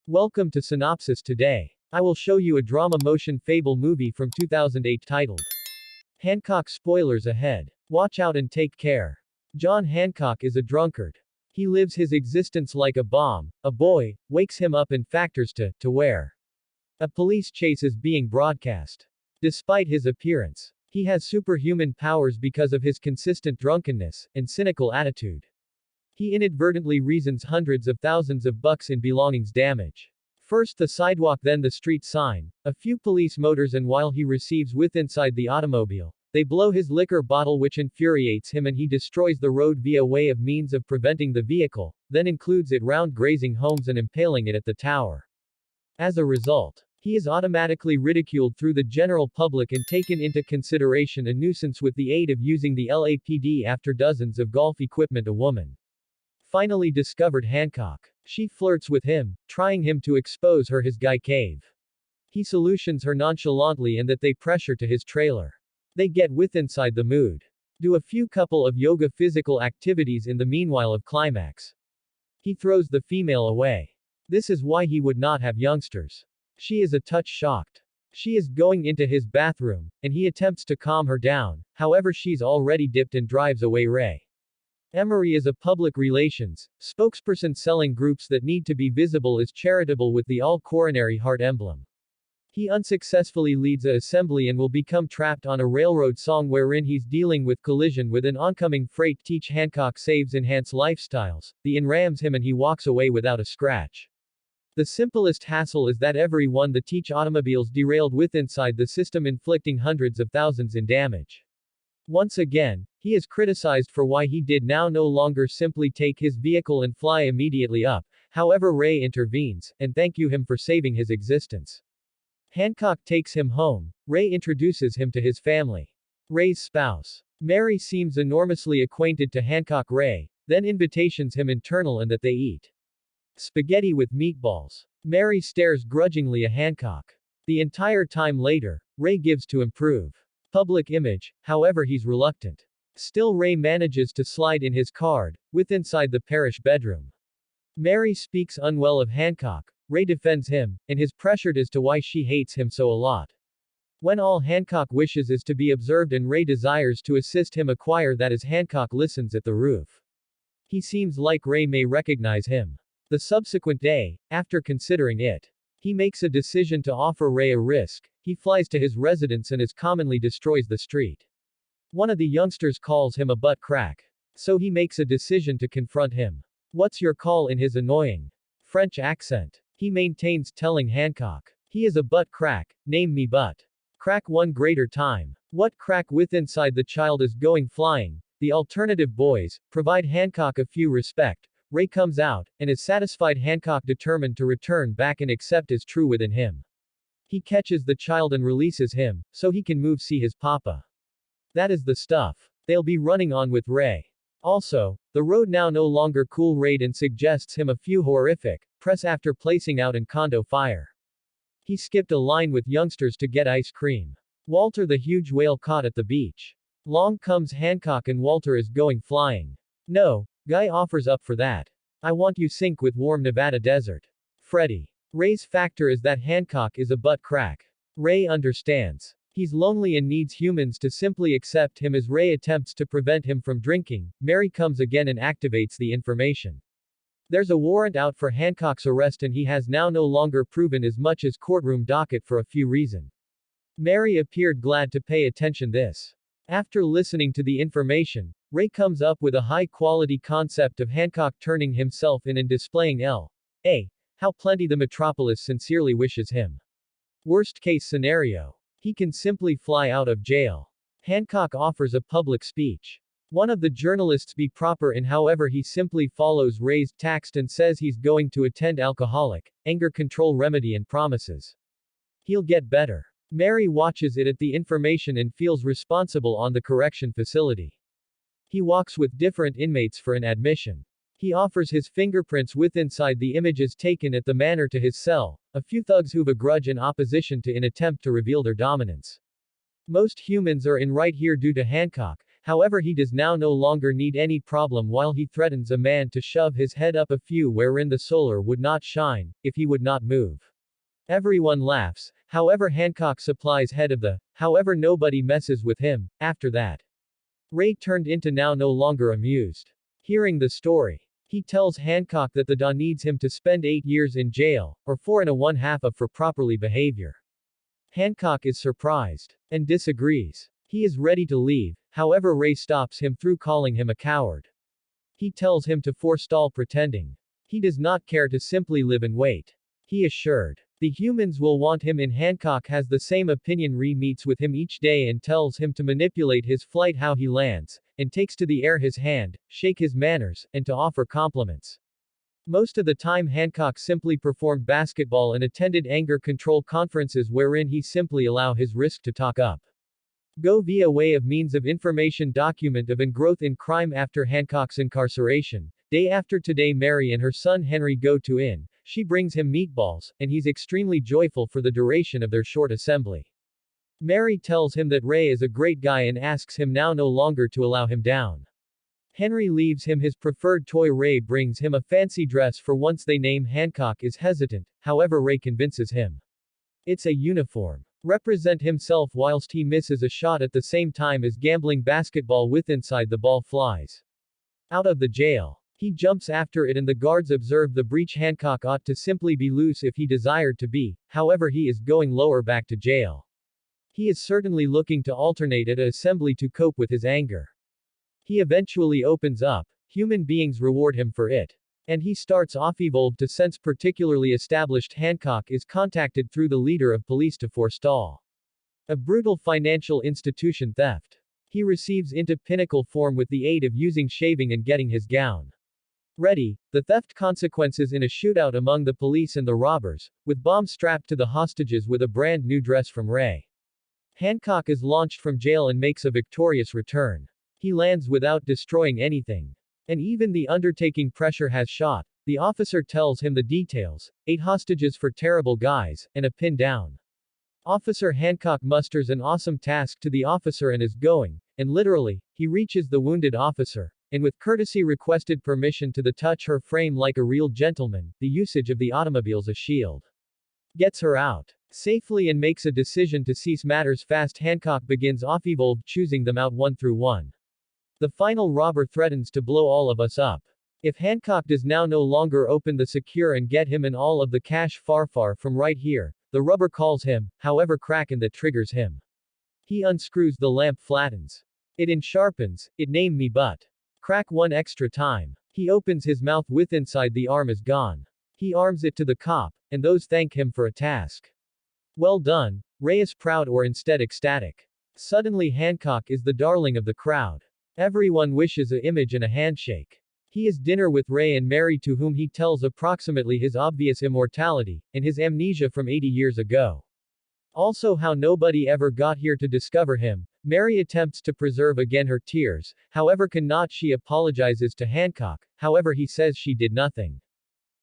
Welcome to Synopsis today. I will show you a drama motion fable movie from 2008 titled Hancock. Spoilers ahead. Watch out and take care. John Hancock is a drunkard. He lives his existence like a bomb. A boy wakes him up and factors to where a police chase is being broadcast. Despite his appearance, he has superhuman powers because of his consistent drunkenness and cynical attitude. He inadvertently reasons hundreds of thousands of bucks in belongings damage. First the sidewalk, then the street sign, a few police motors, and while he receives with inside the automobile, they blow his liquor bottle, which infuriates him, and he destroys the road via way of means of preventing the vehicle, then includes it round grazing homes and impaling it at the tower. As a result, he is automatically ridiculed through the general public and taken into consideration a nuisance with the aid of using the LAPD after dozens of golf equipment. A woman finally discovered Hancock. She flirts with him, trying him to expose her his guy cave. He solutions her nonchalantly and that they pressure to his trailer. They get with inside the mood. Do a few couple of yoga physical activities in the meanwhile of climax. He throws the female away. This is why he would not have youngsters. She is a touch shocked. She is going into his bathroom, and he attempts to calm her down, however she's already dipped and drives away. Ray Emery is a public relations spokesperson selling groups that need to be visible as charitable with the all-coronary heart emblem. He unsuccessfully leads a assembly and will become trapped on a railroad song wherein he's dealing with collision with an oncoming freight. Teach Hancock saves enhance lifestyles, the enrams him and he walks away without a scratch. The simplest hassle is that every one the Teach automobiles derailed with inside the system, inflicting hundreds of thousands in damage. Once again, he is criticized for why he did now no longer simply take his vehicle and fly immediately up. However, Ray intervenes, and thank you him for saving his existence. Hancock takes him home. Ray introduces him to his family. Ray's spouse, Mary, seems enormously acquainted to Hancock. Ray then invitations him internal and that they eat spaghetti with meatballs. Mary stares grudgingly at Hancock. The entire time later, Ray gives to improve public image, however he's reluctant. Still, Ray manages to slide in his card, with inside the parish bedroom. Mary speaks unwell of Hancock. Ray defends him, and is pressured as to why she hates him so a lot. When all Hancock wishes is to be observed and Ray desires to assist him acquire that, as Hancock listens at the roof. He seems like Ray may recognize him. The subsequent day, after considering it, he makes a decision to offer Ray a risk. He flies to his residence and as commonly destroys the street. One of the youngsters calls him a butt crack. So he makes a decision to confront him. What's your call? In his annoying French accent, he maintains, telling Hancock he is a butt crack, name me butt crack one greater time. What crack? With inside the child is going flying. The alternative boys provide Hancock a few respect. Ray comes out, and is satisfied. Hancock determined to return back and accept as true within him. He catches the child and releases him, so he can move see his papa. That is the stuff they'll be running on with Ray. Also, the road now no longer cool. Raid and suggests him a few horrific press after placing out in condo fire. He skipped a line with youngsters to get ice cream. Walter the huge whale caught at the beach. Long comes Hancock and Walter is going flying. No, guy offers up for that. I want you sink with warm Nevada desert. Freddy. Ray's factor is that Hancock is a butt crack. Ray understands. He's lonely and needs humans to simply accept him. As Ray attempts to prevent him from drinking, Mary comes again and activates the information. There's a warrant out for Hancock's arrest and he has now no longer proven as much as courtroom docket for a few reasons. Mary appeared glad to pay attention this. After listening to the information, Ray comes up with a high-quality concept of Hancock turning himself in and displaying L.A. how plenty the metropolis sincerely wishes him. Worst-case scenario. He can simply fly out of jail. Hancock offers a public speech. One of the journalists be proper in, however he simply follows Ray's text and says he's going to attend alcoholic anger control remedy and promises he'll get better. Mary watches it at the information and feels responsible on the correction facility. He walks with different inmates for an admission. He offers his fingerprints with inside the images taken at the manor to his cell. A few thugs who've a grudge in opposition to in attempt to reveal their dominance. Most humans are in right here due to Hancock. However, he does now no longer need any problem while he threatens a man to shove his head up a few wherein the solar would not shine, if he would not move. Everyone laughs, however Hancock supplies head of the, however nobody messes with him, after that. Ray turned into now no longer amused. Hearing the story, he tells Hancock that the DA needs him to spend 8 years in jail, or 4.5 for properly behavior. Hancock is surprised, and disagrees. He is ready to leave, however Ray stops him through calling him a coward. He tells him to forestall pretending. He does not care to simply live and wait. He assured the humans will want him in. Hancock has the same opinion. Ray meets with him each day and tells him to manipulate his flight, how he lands, and takes to the air his hand, shake his manners, and to offer compliments. Most of the time Hancock simply performed basketball and attended anger control conferences wherein he simply allow his risk to talk up. Go via way of means of information document of growth in crime. After Hancock's incarceration, day after today Mary and her son Henry go to inn. She brings him meatballs, and he's extremely joyful for the duration of their short assembly. Mary tells him that Ray is a great guy and asks him now no longer to allow him down. Henry leaves him his preferred toy. Ray brings him a fancy dress for once they name. Hancock is hesitant, however Ray convinces him. It's a uniform. Represent himself whilst he misses a shot at the same time as gambling basketball with inside the ball flies out of the jail. He jumps after it and the guards observe the breach. Hancock ought to simply be loose if he desired to be, however he is going lower back to jail. He is certainly looking to alternate at an assembly to cope with his anger. He eventually opens up, human beings reward him for it. And he starts off evolved to sense particularly established. Hancock is contacted through the leader of police to forestall a brutal financial institution theft. He receives into pinnacle form with the aid of using shaving and getting his gown ready, the theft consequences in a shootout among the police and the robbers, with bombs strapped to the hostages with a brand new dress from Ray. Hancock is launched from jail and makes a victorious return. He lands without destroying anything. And even the undertaking pressure has shot. The officer tells him the details, 8 hostages for terrible guys, and a pin down. Officer Hancock musters an awesome task to the officer and is going, and literally, he reaches the wounded officer, and with courtesy requested permission to touch her frame like a real gentleman, the usage of the automobile's a shield. Gets her out safely and makes a decision to cease matters fast. Hancock begins off evolved choosing them out one through one. The final robber threatens to blow all of us up. If Hancock does now no longer open the secure and get him and all of the cash far from right here, the rubber calls him, however kraken that triggers him. He unscrews the lamp, flattens it and sharpens, it name me but. Crack one extra time. He opens his mouth with inside the arm is gone. He arms it to the cop, and those thank him for a task well done. Ray is proud or instead ecstatic. Suddenly Hancock is the darling of the crowd. Everyone wishes a image and a handshake. He is dinner with Ray and Mary to whom he tells approximately his obvious immortality, and his amnesia from 80 years ago. Also how nobody ever got here to discover him. Mary attempts to preserve again her tears, however cannot. She apologizes to Hancock, however he says she did nothing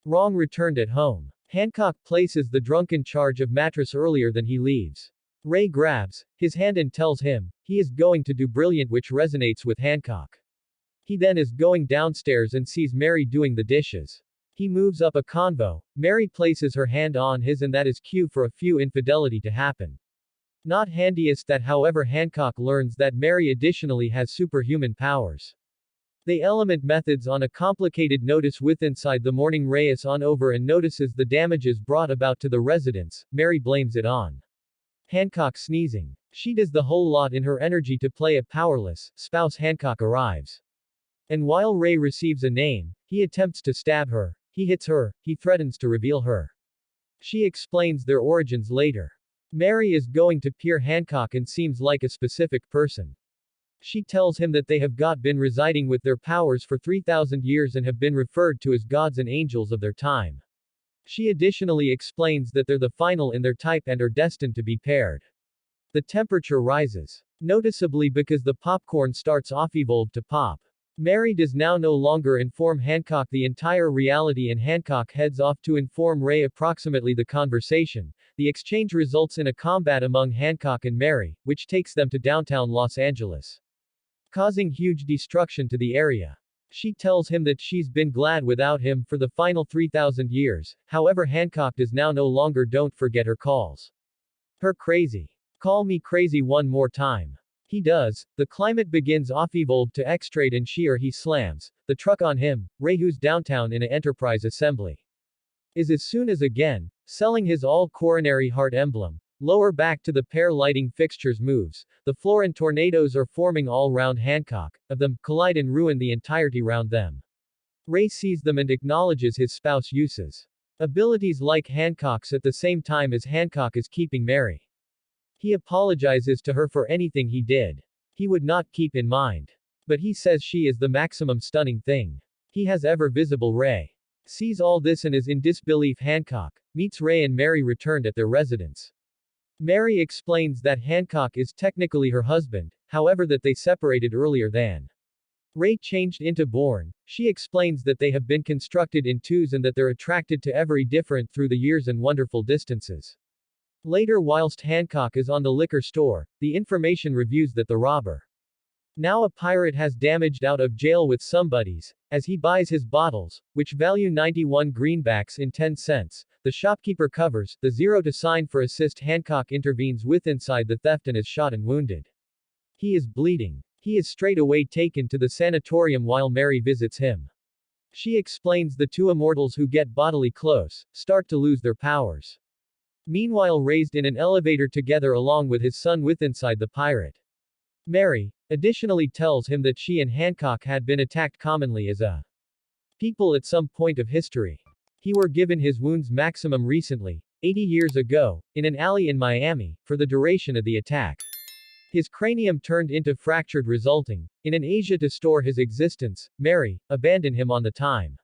wrong. Returned at home, Hancock places the drunken charge of mattress earlier than he leaves. Ray grabs his hand and tells him he is going to do brilliant, which resonates with Hancock. He then is going downstairs and sees Mary doing the dishes. He moves up a convo. Mary places her hand on his and that is cue for a few infidelity to happen. Not handiest that, however Hancock learns that Mary additionally has superhuman powers. They element methods on a complicated notice with inside the morning. Ray is on over and notices the damages brought about to the residence. Mary blames it on Hancock sneezing. She does the whole lot in her energy to play a powerless spouse. Hancock arrives. And while Ray receives a name, he attempts to stab her. He hits her, he threatens to reveal her. She explains their origins later. Mary is going to peer Hancock and seems like a specific person. She tells him that they have been residing with their powers for 3,000 years and have been referred to as gods and angels of their time. She additionally explains that they're the final in their type and are destined to be paired. The temperature rises noticeably because the popcorn starts off evolved to pop. Mary does now no longer inform Hancock the entire reality and Hancock heads off to inform Ray approximately the conversation. The exchange results in a combat among Hancock and Mary, which takes them to downtown Los Angeles. causing huge destruction to the area. She tells him that she's been glad without him for the final 3,000 years, however Hancock does now no longer don't forget her calls. Her crazy. Call me crazy one more time. He does. The climate begins off evolved to extrade and she or he slams the truck on him. Ray, who's downtown in a enterprise assembly, is as soon as again, selling his all coronary heart emblem. Lower back to the pair lighting fixtures moves. The floor and tornadoes are forming all round Hancock, of them, collide and ruin the entirety round them. Ray sees them and acknowledges his spouse uses abilities like Hancock's at the same time as Hancock is keeping Mary. He apologizes to her for anything he did. He would not keep in mind. But he says she is the maximum stunning thing he has ever visible. Ray sees all this and is in disbelief. Hancock meets Ray and Mary returned at their residence. Mary explains that Hancock is technically her husband, however that they separated earlier than Ray changed into born. She explains that they have been constructed in twos and that they're attracted to every different through the years and wonderful distances. Later, whilst Hancock is on the liquor store, the information reviews that the robber, now a pirate, has damaged out of jail with some buddies, as he buys his bottles, which value 91 greenbacks in 10 cents. The shopkeeper covers the zero to sign for assist. Hancock intervenes with inside the theft and is shot and wounded. He is bleeding. He is straight away taken to the sanatorium while Mary visits him. She explains the two immortals who get bodily close, start to lose their powers. Meanwhile, raised in an elevator together along with his son with inside the pirate. Mary additionally tells him that she and Hancock had been attacked commonly as a people at some point of history. He were given his wounds maximum recently, 80 years ago, in an alley in Miami, for the duration of the attack. His cranium turned into fractured resulting, in an Asia to store his existence. Mary abandoned him on the time.